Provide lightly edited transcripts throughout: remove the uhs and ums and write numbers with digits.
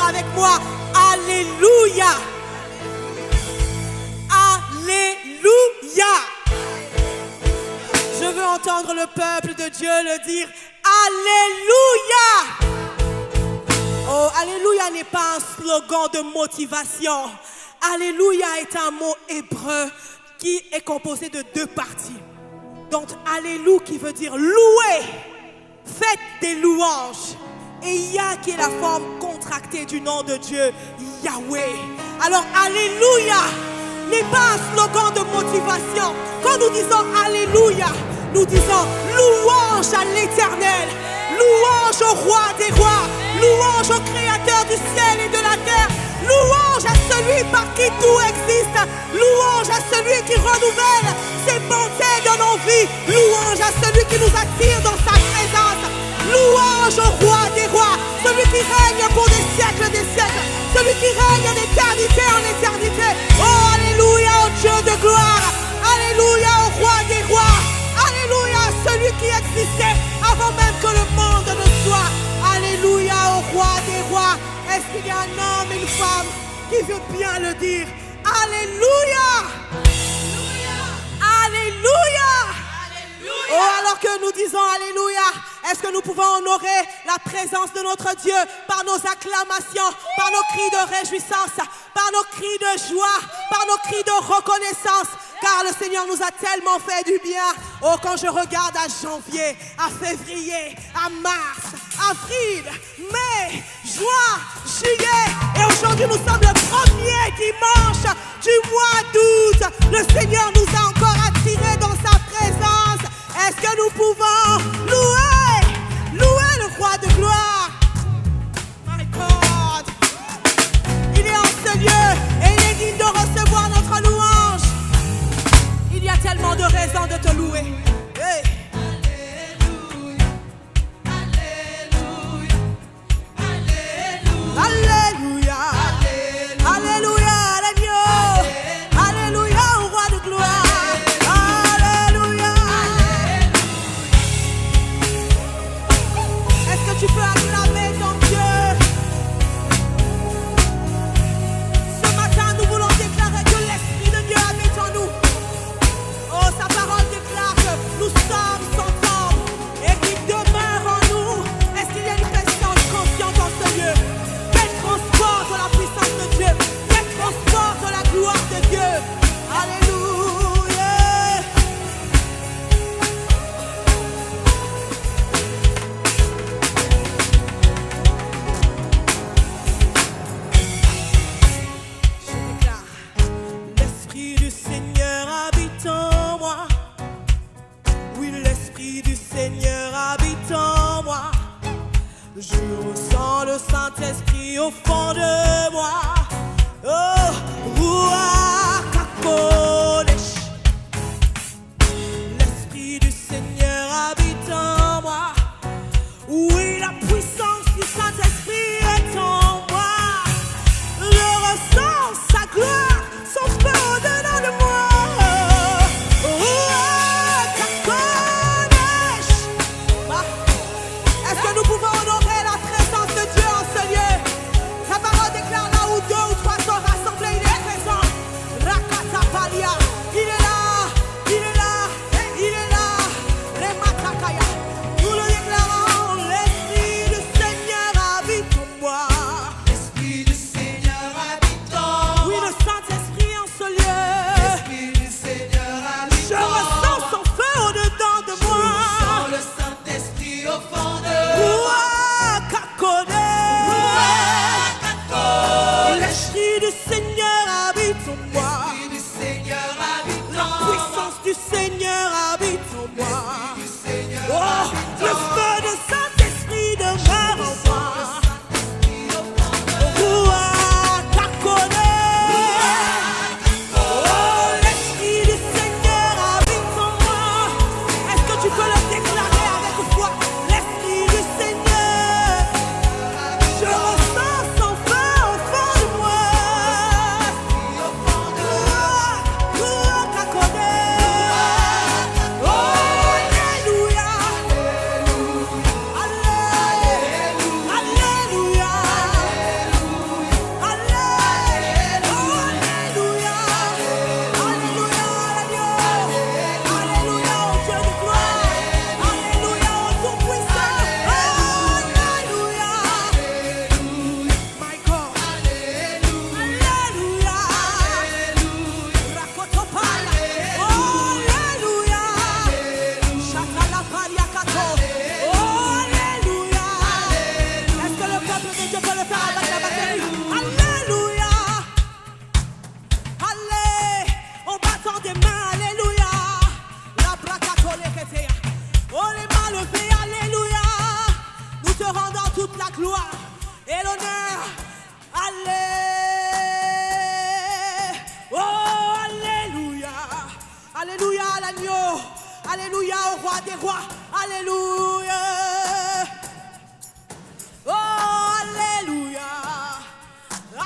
avec moi. Alléluia. Alléluia. Je veux entendre le peuple de Dieu le dire. Alléluia. Oh, Alléluia n'est pas un slogan de motivation. Alléluia est un mot hébreu qui est composé de deux parties. Donc, Alléluia qui veut dire louer, faites des louanges. Et Yah qui est la forme contractée du nom de Dieu, Yahweh. Alors, Alléluia n'est pas un slogan de motivation. Quand nous disons Alléluia, nous disons louange à l'Éternel, louange au roi des rois, louange au créateur du ciel et de la terre, louange à celui par qui tout existe, louange à celui qui renouvelle ses bontés dans nos vies, louange à celui qui nous attire dans sa présence, louange au roi des rois, celui qui règne pour des siècles, celui qui règne en éternité en éternité. Oh, alléluia au Dieu de gloire, alléluia au roi des rois, alléluia à celui qui existait avant même que le monde ne soit, alléluia au roi des rois. Est-ce qu'il y a un homme et une femme qui veut bien le dire? Alléluia! Alléluia! Oh, alors que nous disons Alléluia, est-ce que nous pouvons honorer la présence de notre Dieu par nos acclamations, par nos cris de réjouissance, par nos cris de joie, par nos cris de reconnaissance? Car le Seigneur nous a tellement fait du bien. Oh, quand je regarde à janvier, à février, à mars, avril, mai, juin, juillet, et aujourd'hui nous sommes le premier dimanche du mois d'août. Le Seigneur nous a encore attirés dans sa présence. Est-ce que nous pouvons louer le roi de gloire? My God, il est en ce lieu et il est digne de recevoir notre louange. Il y a tellement de raisons de te louer. Hey. Alléluia, alléluia, alléluia, alléluia au roi de gloire, alléluia. Est-ce que tu peux acclamer ton Dieu? Ce matin, nous voulons déclarer que l'Esprit de Dieu habite en nous. Oh, sa parole déclare que nous sommes son temple et qu'il demeure en nous. Est-ce qu'il y a une présence consciente dans ce lieu? Transporte la puissance de Dieu, qu'elle transporte la gloire de Dieu. Alléluia. Je déclare, l'Esprit du Seigneur habite en moi. Oui, l'Esprit du Seigneur habite en moi. Je ressens le Saint-Esprit au fond de moi. Oh, Ruach HaKodesh. L'Esprit du Seigneur habite en moi. Oui, la puissance du Saint-Esprit est en moi. Je ressens sa gloire, son feu au-dedans de moi. Ruach HaKodesh. Est-ce que nous pouvons honorer la présence de Dieu en ce lieu? La parole déclare là où deux ou trois sont rassemblés, il est présent. l'honneur. Oh, alléluia. Alléluia à l'agneau. Alléluia au roi des rois. Alléluia. Oh, alléluia.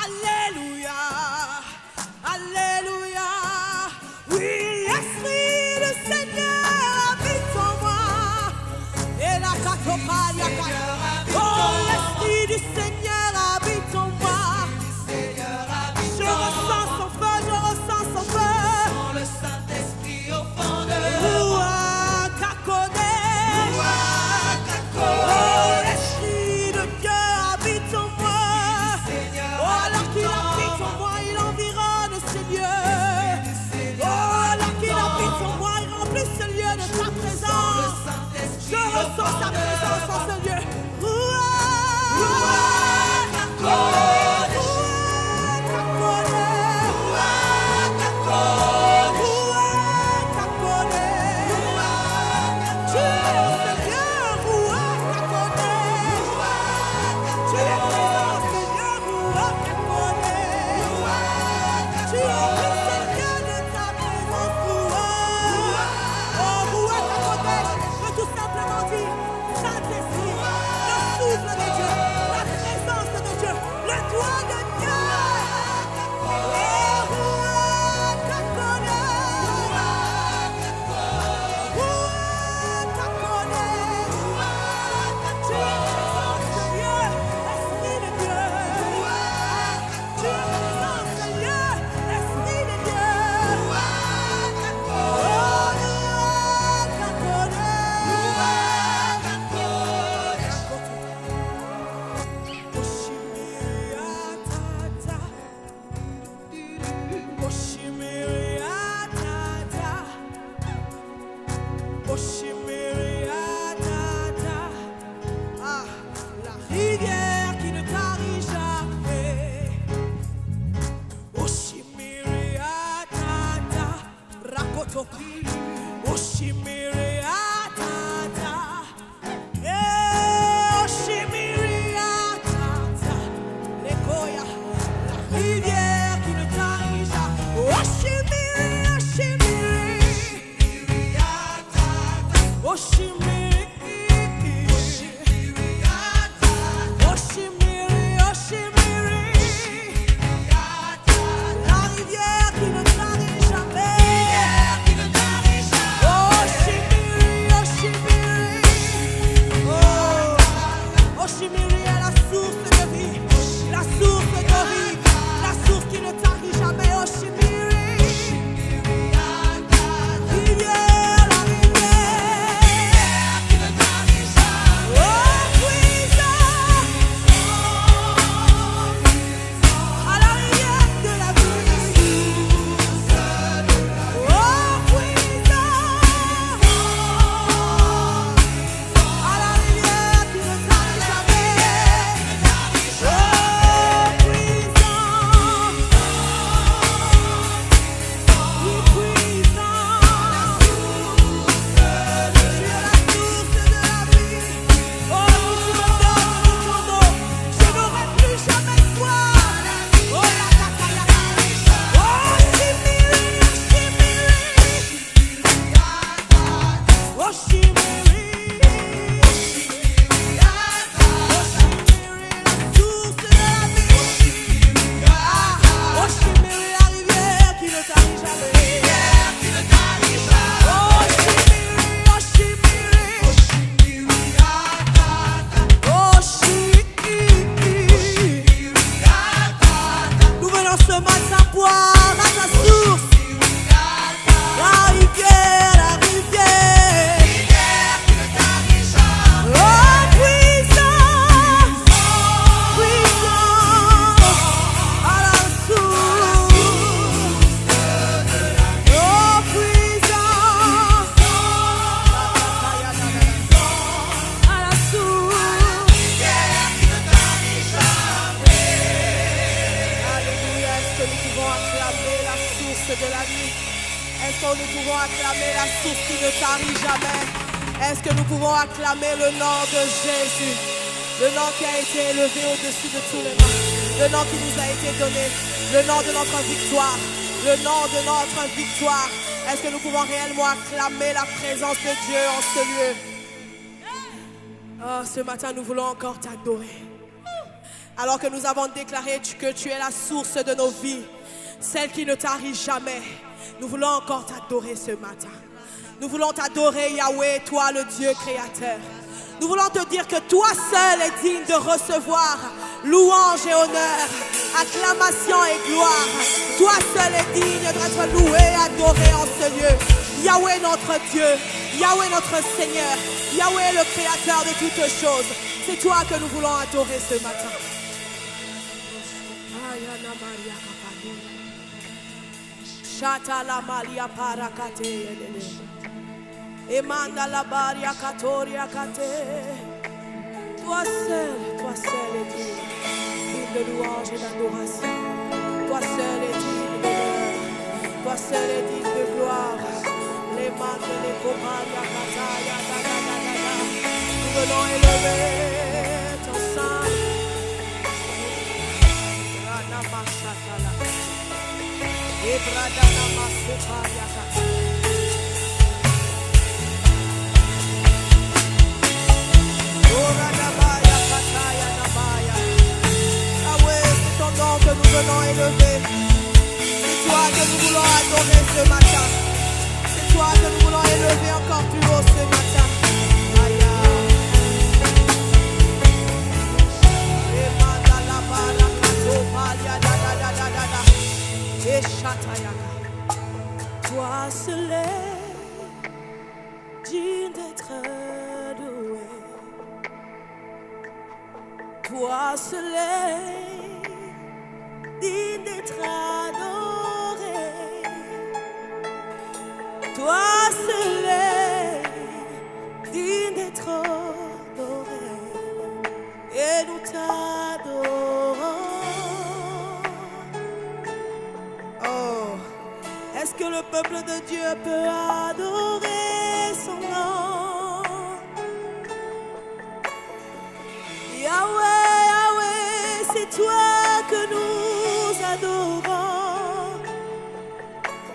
Alléluia. Alléluia. Oui, l'Esprit du Seigneur habite en moi. Et la catopalia. Oh, l'Esprit du Seigneur habite en moi. Je ressens son feu, je ressens son feu. Le Saint-Esprit au fond de moi. Oh, l'Esprit de Dieu habite en moi. Oh, alors qu'il habite en moi, il environne ce lieu. Oh, alors qu'il habite en moi, il remplit ce lieu de sa présence. Je ressens sa présence en ce lieu. Est-ce que nous pouvons acclamer la source qui ne tarit jamais? Est-ce que nous pouvons acclamer le nom de Jésus? Le nom qui a été élevé au-dessus de tous les noms. Le nom qui nous a été donné. Le nom de notre victoire. Le nom de notre victoire. Est-ce que nous pouvons réellement acclamer la présence de Dieu en ce lieu? Oh, ce matin, nous voulons encore t'adorer. Alors que nous avons déclaré que tu es la source de nos vies, celle qui ne tarit jamais, nous voulons encore t'adorer ce matin. Nous voulons t'adorer, Yahweh, toi le Dieu créateur. Nous voulons te dire que toi seul es digne de recevoir louange et honneur, acclamation et gloire. Toi seul es digne d'être loué et adoré en ce lieu. Yahweh notre Dieu, Yahweh notre Seigneur, Yahweh le créateur de toutes choses. C'est toi que nous voulons adorer ce matin. Shata la malia parakate. Emanda la baria katoria kate. Toi seul est digne de louange et d'adoration. Toi seul est digne d'honneur. Toi seul est digne de gloire. Les mandes, les comaria kataya, da da da da da. Nous venons élever ton sang. Rana mashatala. Ebradana masuparia kate. Que nous venons élever. C'est toi que nous voulons adorer ce matin. C'est toi que nous voulons élever encore plus haut ce matin. Toi seul est digne d'être loué. Toi seul est digne d'être adoré. Toi seul est digne d'être honoré. Et nous t'adorons. Oh, est-ce que le peuple de Dieu peut adorer son nom? Yahweh, Yahweh, c'est toi que nous adorons.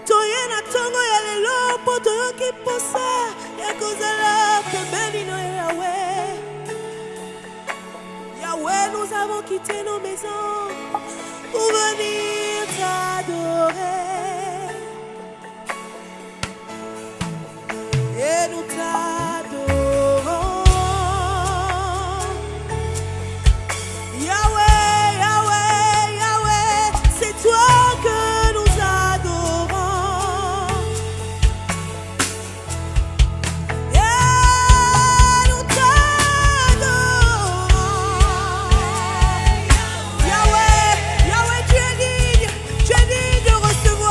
Toyena tongo ya lelo poto yoki posa ya kozala pembeni no Yahweh. Yahweh, nous avons quitté nos maisons pour venir t'adorer. Et nous t'adorons. Recevoir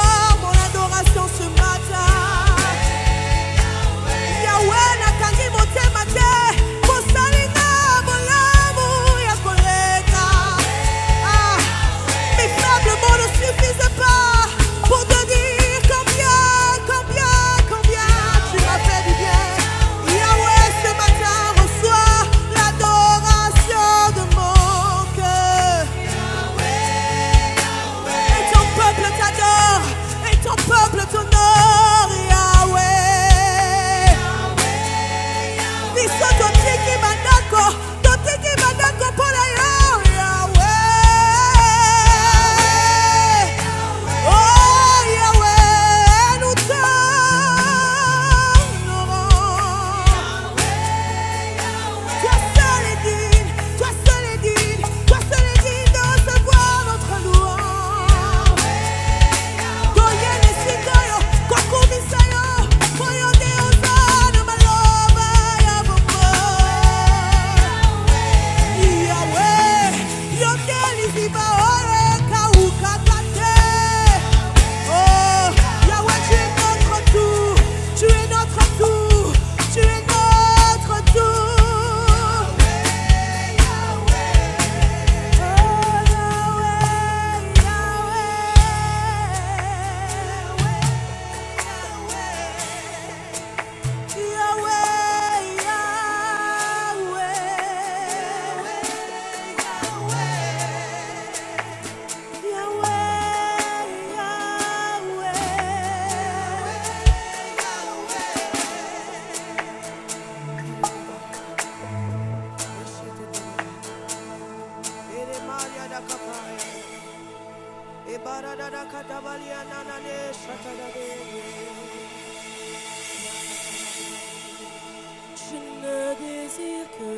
Je ne désire que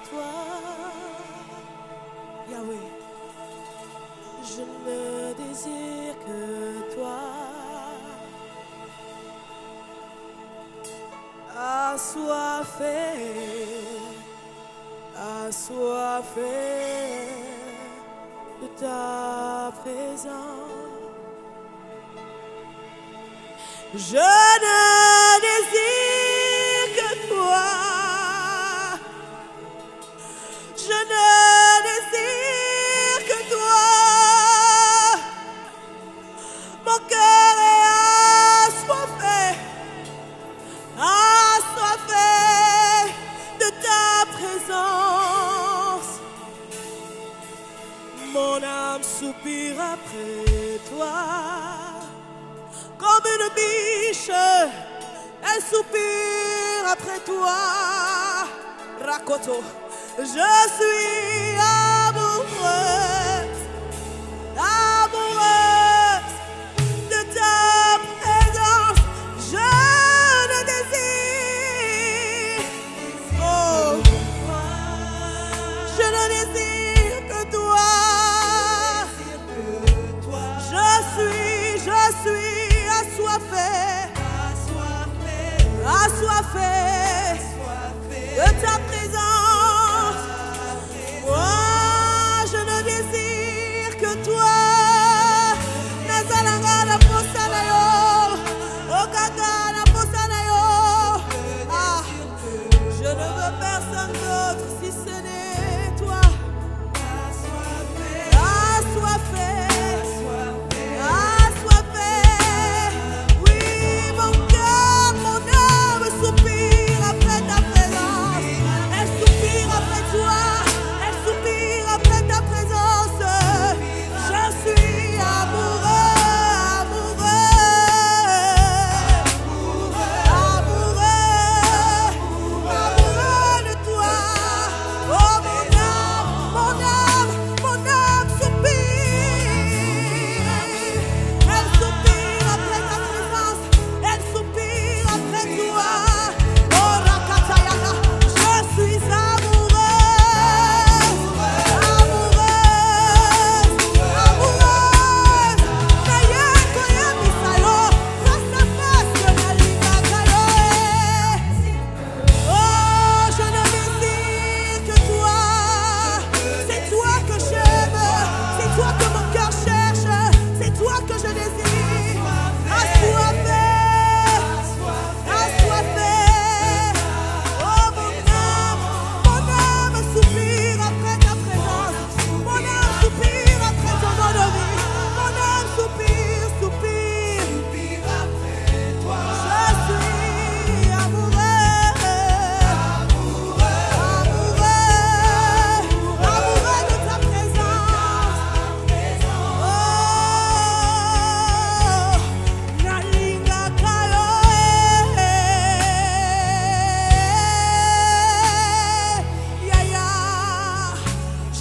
toi, Yahweh. Je ne désire que toi. Assoiffé de ta présence. Je ne désire que toi. Je ne désire que toi. Mon cœur est assoiffé, assoiffé de ta présence. Mon âme soupire après toi. Comme une biche, elle soupire après toi. Rakoto, je suis amoureuse, amoureuse de ta présence. Je ne désire, oh, je ne désire que toi. Je suis assoiffé de ta présence. Moi, je ne désire que toi. Nazalanga na posana yo, Okaka na posana yo. Ah, je ne veux personne d'autre si ce n'est toi. Assoiffé.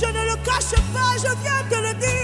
Je ne le cache pas, je viens te le dire.